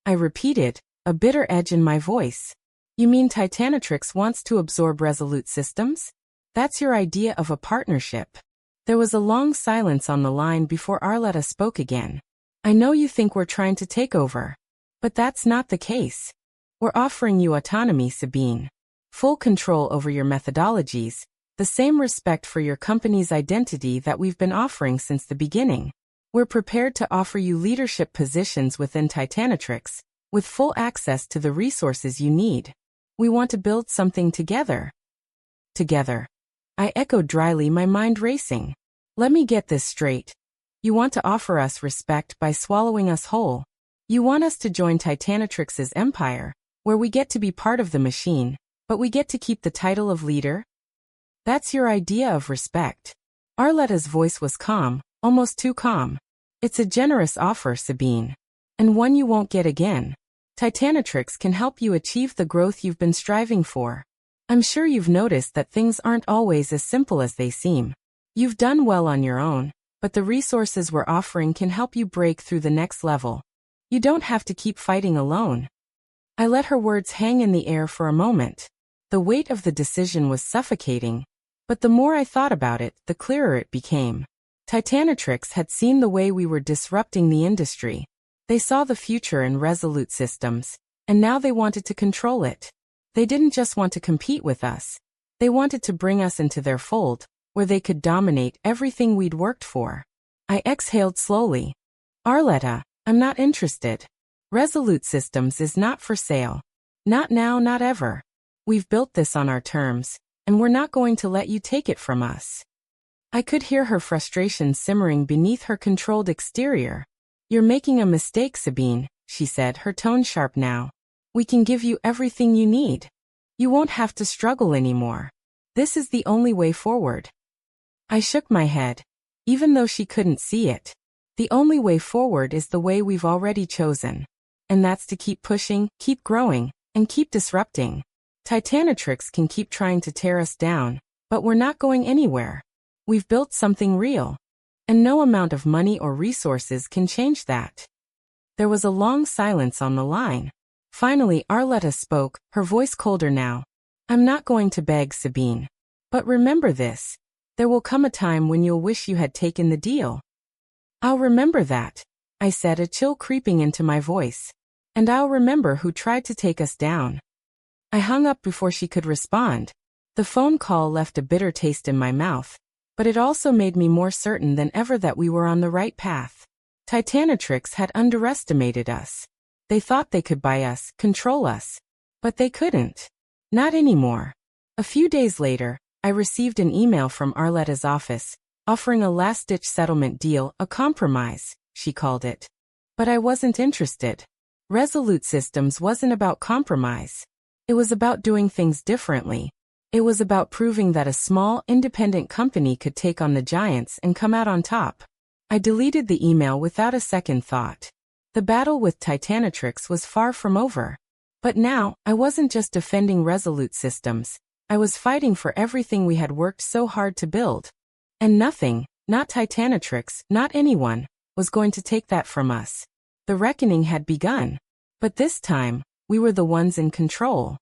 I repeated, a bitter edge in my voice. You mean Titanitrix wants to absorb Resolute Systems? That's your idea of a partnership. There was a long silence on the line before Arletta spoke again. I know you think we're trying to take over. But that's not the case. We're offering you autonomy, Sabine. Full control over your methodologies, the same respect for your company's identity that we've been offering since the beginning. We're prepared to offer you leadership positions within Titanitrix, with full access to the resources you need. We want to build something together. Together. I echoed dryly, my mind racing. Let me get this straight. You want to offer us respect by swallowing us whole. You want us to join Titanitrix's empire, where we get to be part of the machine, but we get to keep the title of leader? That's your idea of respect. Arletta's voice was calm, almost too calm. It's a generous offer, Sabine. And one you won't get again. Titanitrix can help you achieve the growth you've been striving for. I'm sure you've noticed that things aren't always as simple as they seem. You've done well on your own, but the resources we're offering can help you break through the next level. You don't have to keep fighting alone. I let her words hang in the air for a moment. The weight of the decision was suffocating, but the more I thought about it, the clearer it became. Titanitrix had seen the way we were disrupting the industry. They saw the future in Resolute Systems, and now they wanted to control it. They didn't just want to compete with us. They wanted to bring us into their fold, where they could dominate everything we'd worked for. I exhaled slowly. Arletta, I'm not interested. Resolute Systems is not for sale. Not now, not ever. We've built this on our terms, and we're not going to let you take it from us. I could hear her frustration simmering beneath her controlled exterior. You're making a mistake, Sabine, she said, her tone sharp now. We can give you everything you need. You won't have to struggle anymore. This is the only way forward. I shook my head. Even though she couldn't see it, the only way forward is the way we've already chosen. And that's to keep pushing, keep growing, and keep disrupting. Titanitrix can keep trying to tear us down, but we're not going anywhere. We've built something real. And no amount of money or resources can change that. There was a long silence on the line. Finally, Arletta spoke, her voice colder now. I'm not going to beg, Sabine. But remember this. There will come a time when you'll wish you had taken the deal. I'll remember that, I said, a chill creeping into my voice. And I'll remember who tried to take us down. I hung up before she could respond. The phone call left a bitter taste in my mouth, but it also made me more certain than ever that we were on the right path. Titanitrix had underestimated us. They thought they could buy us, control us. But they couldn't. Not anymore. A few days later, I received an email from Arletta's office, offering a last-ditch settlement deal, a compromise, she called it. But I wasn't interested. Resolute Systems wasn't about compromise. It was about doing things differently. It was about proving that a small, independent company could take on the giants and come out on top. I deleted the email without a second thought. The battle with Titanitrix was far from over. But now, I wasn't just defending Resolute Systems. I was fighting for everything we had worked so hard to build. And nothing, not Titanitrix, not anyone, was going to take that from us. The reckoning had begun. But this time, we were the ones in control.